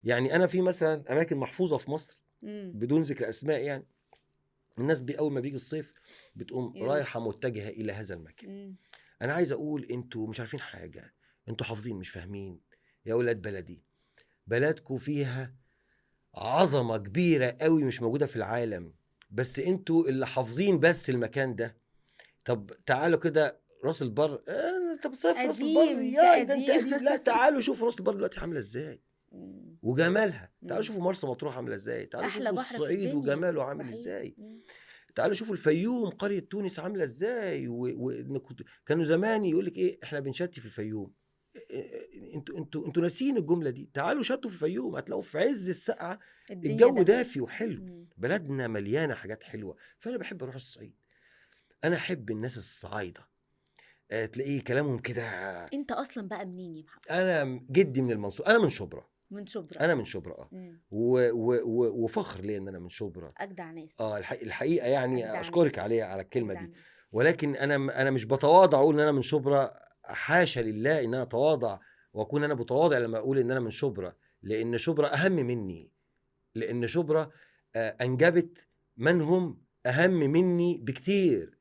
يعني انا في مثلا اماكن محفوظه في مصر إمم. بدون ذكر اسماء، يعني الناس اول ما بيجي الصيف بتقوم يروح. رايحه متجهه الى هذا المكان. إمم. انا عايز اقول انتوا مش عارفين حاجه، انتوا حافظين مش فاهمين. يا اولاد بلدي، بلدكم فيها عظمه كبيره قوي مش موجوده في العالم، بس انتوا اللي حافظين بس المكان ده. طب تعالوا كده راس البر، انت بتصيف في راس البر؟ قديم، يا ده انت كقديم. قديم. لا، تعالوا شوفوا راس البر دلوقتي عامله ازاي إمم. وجمالها. تعالوا إمم. شوفوا مرسى مطروح عامله ازاي. تعالوا أحلى شوفوا بحر في الصعيد الدنيا، وجماله عامل صحيح. ازاي. إمم. تعالوا شوفوا الفيوم، قريه تونس عامله ازاي. كانوا زمان يقول لك ايه، احنا بنشتي في الفيوم. انتوا ناسيين الجمله دي. تعالوا شتوا في الفيوم، هتلاقوا في عز السقعه الدنيا الجو دافية. دافي وحلو. إمم. بلدنا مليانه حاجات حلوه، فانا بحب اروح الصعيد. انا احب الناس الصعايده، تلاقيه كلامهم كده. أنت أصلًا بقى منين يا محمد؟ انا جدي من المنصوره، انا من شبرا. من شبرا. انا من شبرا إمم. وفخر ليا ان انا من شبرا. أجدع ناس طبعًا. الحقيقه يعني أجدع اشكرك ناس. عليها على الكلمه أجدع دي. ناس. ولكن انا مش بتواضع اقول ان انا من شبرا. حاشا لله ان انا اتواضع واكون انا متواضع لما اقول ان انا من شبرا، لان شبرا اهم مني. لان شبرا انجبت من هم اهم مني بكتير.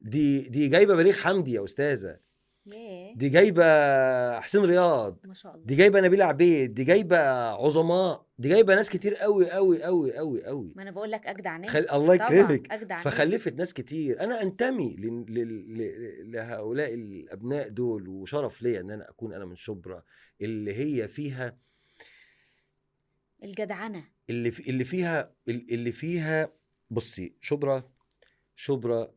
دي جايبه بليغ حمدي يا استاذه، ياه! دي جايبه حسين رياض، ما شاء دي الله. جايبه نبيل عبيد، دي جايبه عظماء، دي جايبه ناس كتير قوي قوي قوي قوي قوي. ما أنا باقول لك أجدع ناس، الله طبعًا يكرمك. أجدع ناس. فخلفت ناس كتير. انا انتمي لهؤلاء الابناء دول، وشرف ليا ان انا اكون انا من شبرا، اللي هي فيها الجدعنة. اللي فيها. بصي، شبرا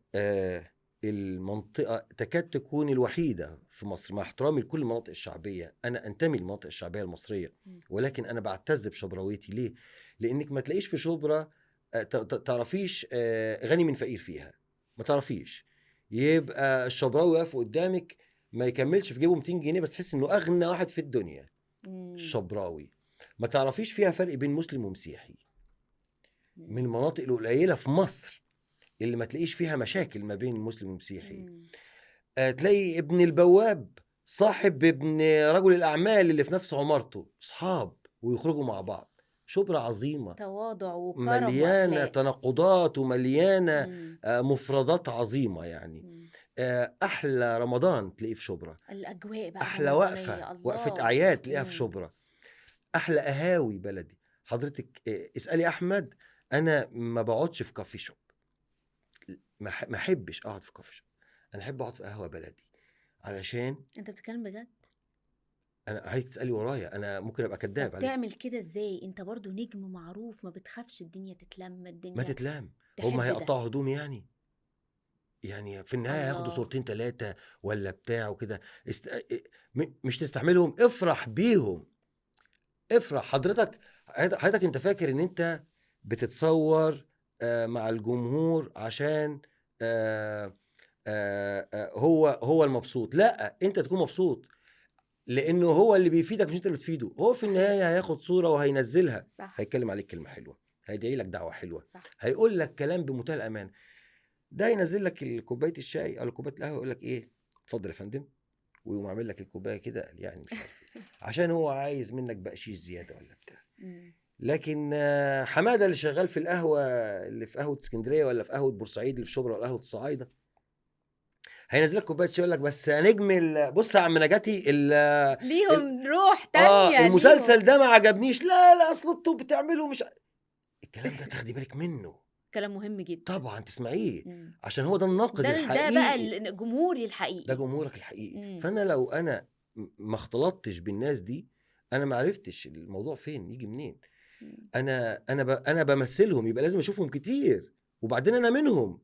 المنطقة تكاد تكون الوحيدة في مصر، مع احترامي لكل المناطق الشعبية. أنا أنتمي للمناطق الشعبية المصرية، إمم. ولكن أنا بعتز بشبراويتي. ليه؟ لأنك ما تلاقيش في شبرا تعرفيش غني من فقير فيها، ما تعرفيش. يبقى الشبراوي واقف قدامك ما يكملش في جيبه 200 جنيه، بس تحس إنه أغنى واحد في الدنيا. إمم. الشبراوي ما تعرفيش فيها فرق بين مسلم ومسيحي. من إمم. المناطق القليلة في مصر اللي ما تلاقيش فيها مشاكل ما بين المسلم والمسيحي. إمم. تلاقي ابن البواب صاحب ابن رجل الأعمال اللي في نفس عمارته، صحاب ويخرجوا مع بعض. شبرا عظيمة، تواضع وكرم مليانة وأخلاق. تناقضات ومليانة إمم. مفردات عظيمة يعني. إمم. أحلى رمضان تلاقيه في شبرا، الأجواء بقى أحلى الرمضانية، وقفة الله! أعياد تلاقيها في إمم. شبرا. أحلى قهاوي بلدي. حضرتك اسألي أحمد، أنا ما بقعدش في كافي شوب، ما احبش اقعد في كافي شوب. انا احب اقعد في قهوه بلدي، علشان أنت بتتكلم بجد؟ انا عايز تسالي ورايا، انا ممكن ابقى طب كداب عليك. تعمل كده إزاي؟ أنت برضه نجم معروف، ما بتخافش الدنيا تتلم، ما الدنيا تتلام. هم تحب ده. هيقطعوا هدومي يعني في النهايه هياخدوا الله! صورتين ثلاثه ولا بتاع وكده. مش تستحملهم؟ افرح بيهم، افرح. حضرتك انت فاكر ان انت بتتصور مع الجمهور عشان هو المبسوط؟ لا، انت تكون مبسوط لانه هو اللي بيفيدك مش انت اللي بتفيده. هو في صحيح. النهايه هياخد صوره وهينزلها، صح. هيتكلم عليك كلمه حلوه، هيدعي لك دعوه حلوه، صح. هيقول لك كلام بمنتهى الامان. ده ينزل لك كوبايه الشاي او كوبايه القهوه، يقول لك ايه، اتفضل يا فندم، ويقوم عامل لك الكوبايه كده، يعني مش عارف ايه، عشان هو عايز منك بقشيش زياده ولا بتاع. إمم. لكن حماده اللي شغال في القهوه، اللي في قهوه اسكندريه ولا في قهوه بورسعيد اللي في شبرا ولا قهوه الصعايده، هينزل لك كوبايه شاي يقول لك بس يا نجم بص يا عم نجاتي ليهم روح تانية، المسلسل ليهم ده ما عجبنيش. لا اصل انتوا بتعملوا مش الكلام ده تاخدي بالك منه. كلام مهم جدًا. طبعا تسمعيه، إمم. عشان هو ده الناقد ده بقى الحقيقي، جمهوري ده الحقيقي. جمهورك الحقيقي. إمم. فانا لو انا ما اختلطتش بالناس دي، انا ما عرفتش الموضوع فين يجي منين. إمم. انا بمثلهم، يبقى لازم اشوفهم كتير، وبعدين انا منهم.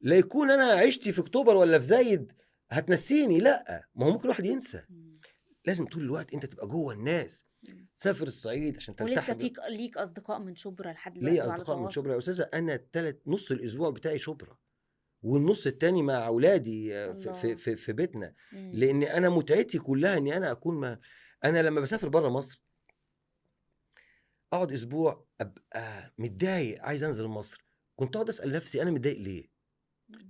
لا يكون انا عشتي في اكتوبر ولا في زايد هتنسيني، لا، ما هو ممكن الواحد ينسى. إمم. لازم طول الوقت انت تبقى جوه الناس. إمم. تسافر الصعيد عشان ولسه تلتحق. ليك أصدقاء من شبرا لحد ليا دلوقتي وعلى اصدقاء من تواصل؟ شبرا يا استاذه. انا نص الاسبوع بتاعي شبرا، والنص التاني مع اولادي الله! في بيتنا. إمم. لان انا متعتي كلها اني انا اكون انا لما بسافر بره مصر اقعد اسبوع ابقى متضايق عايز انزل مصر، كنت اقعد اسال نفسي انا متضايق ليه،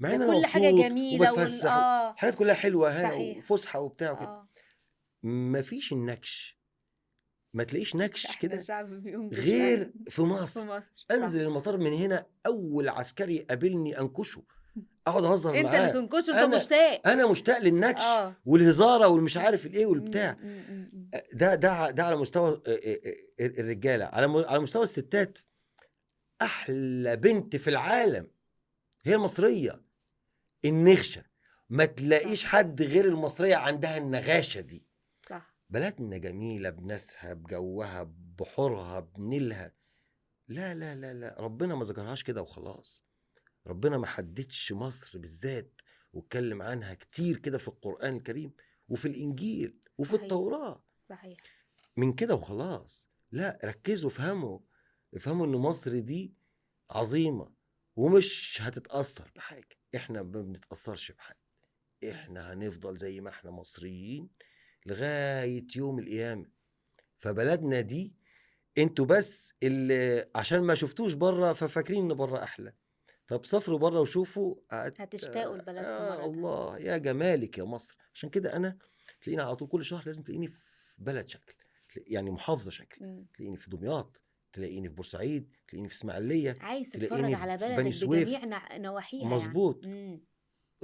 مع ده ان انا كل حاجة مبسوط جميلة وبتفسح آه. الحاجات كلها حلوه، ها، صحيح. وفسحه وبتاع وكده. آه. مفيش النكش. ما تلاقيش نكش احنا كده شعب بينكش غير فعلا في في مصر. مصر، صح. انزل المطار من هنا اول عسكري يقابلني انكشه، اقعد اهزر انت اللي معاه. تنكشه، انت انا مشتاق. انا مشتاق للنكش اه. والهزاره والمش م- عارف الايه والبتاع. ده على مستوى الرجاله. على مستوى الستات، احلى بنت في العالم هي المصريه، النغشه. ما تلاقيش صح، حد غير المصريه عندها النغاشه دي. صح. بلدنا جميله بناسها بجوها ببحورها بنيلها. لا لا لا لا، ربنا ما ذكرهاش كده وخلاص. ربنا ما حددش مصر بالذات واتكلم عنها كتير كده في القرآن الكريم وفي الإنجيل وفي صحيح، التوراة صحيح. من كده وخلاص. لا، ركزوا، افهموا إن مصر دي عظيمة ومش هتتأثر بحاجة. احنا ما بنتأثرش بحاجة، احنا هنفضل زي ما احنا مصريين لغاية يوم القيامة. فبلدنا دي انتوا بس اللي عشان ما شفتوش بره ففاكرين ان بره احلى. طب سافروا بره وشوفوا هتشتاقوا لبلدكم مرة تانية. الله يا جمالك يا مصر. عشان كده انا تلاقيني على طول كل شهر لازم تلاقيني في بلد شكل، يعني محافظة شكل. مم. تلاقيني في دمياط، تلاقيني في بورسعيد، تلاقيني في اسماعيلية، عايز تتفرج تلاقيني على في بني بلدك سويف. بجميع نواحيها يعني. مظبوط.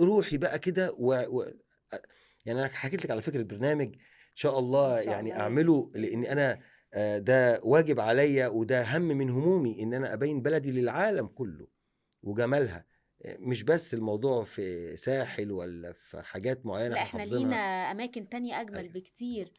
روحي بقى كده يعني انا حكيت لك على فكرة برنامج ان شاء ان الله شاء يعني الله يا اعمله، رب، بإذن لان الله. انا ده واجب عليا وده هم من همومي ان انا ابين بلدي للعالم كله وجمالها. مش بس الموضوع في ساحل ولا في حاجات معينة لا، احنا احنا لينا حافظينها. اماكن تانية اجمل أيوة. بكتير.